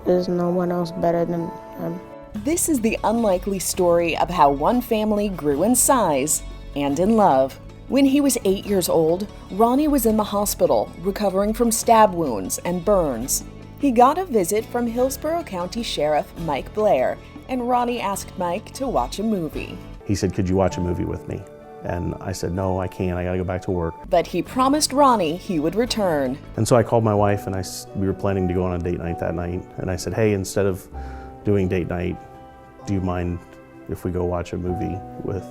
There's no one else better than him. This is the unlikely story of how one family grew in size and in love. When he was 8 years old, Ronnie was in the hospital recovering from stab wounds and burns. He got a visit from Hillsborough County Sheriff Mike Blair, and Ronnie asked Mike to watch a movie. He said, "Could you watch a movie with me?" And I said, "No, I can't. I gotta go back to work." But he promised Ronnie he would return. And so I called my wife, and we were planning to go on a date night that night. And I said, "Hey, instead of doing date night, do you mind if we go watch a movie with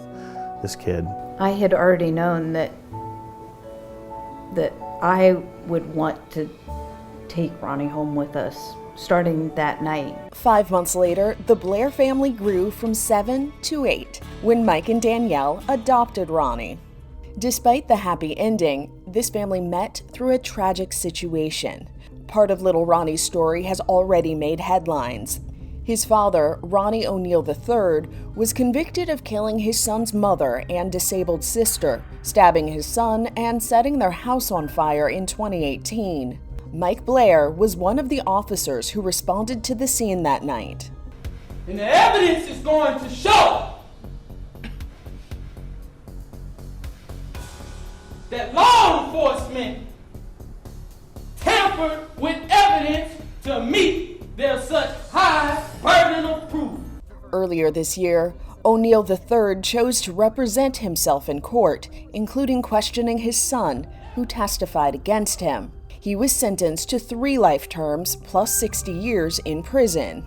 this kid?" I had already known that I would want to take Ronnie home with us starting that night. 5 months later, the Blair family grew from 7 to 8 when Mike and Danielle adopted Ronnie. Despite the happy ending, this family met through a tragic situation. Part of little Ronnie's story has already made headlines. His father, Ronnie O'Neal III, was convicted of killing his son's mother and disabled sister, stabbing his son, and setting their house on fire in 2018. Mike Blair was one of the officers who responded to the scene that night. And the evidence is going to show that law enforcement tampered with evidence to meet their such high burden of proof. Earlier this year, O'Neal III chose to represent himself in court, including questioning his son, who testified against him. He was sentenced to 3 life terms plus 60 years in prison.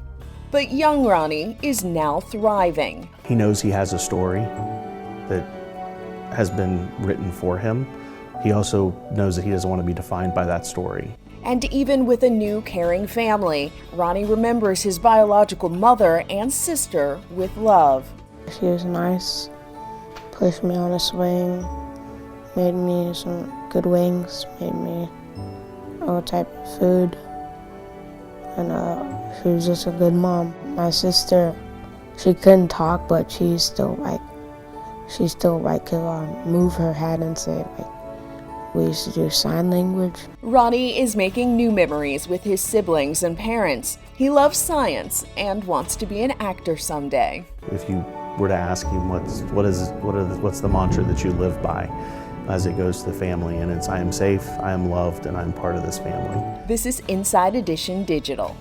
But young Ronnie is now thriving. He knows he has a story that has been written for him. He also knows that he doesn't want to be defined by that story. And even with a new caring family, Ronnie remembers his biological mother and sister with love. She was nice, pushed me on a swing, made me some good wings, made me all type of food, and she was just a good mom. My sister, she couldn't talk, but she still could move her head and say, we used to do sign language. Ronnie is making new memories with his siblings and parents. He loves science and wants to be an actor someday. If you were to ask him what's the mantra that you live by as it goes to the family, and it's I am safe, I am loved, and I'm part of this family. This is Inside Edition Digital.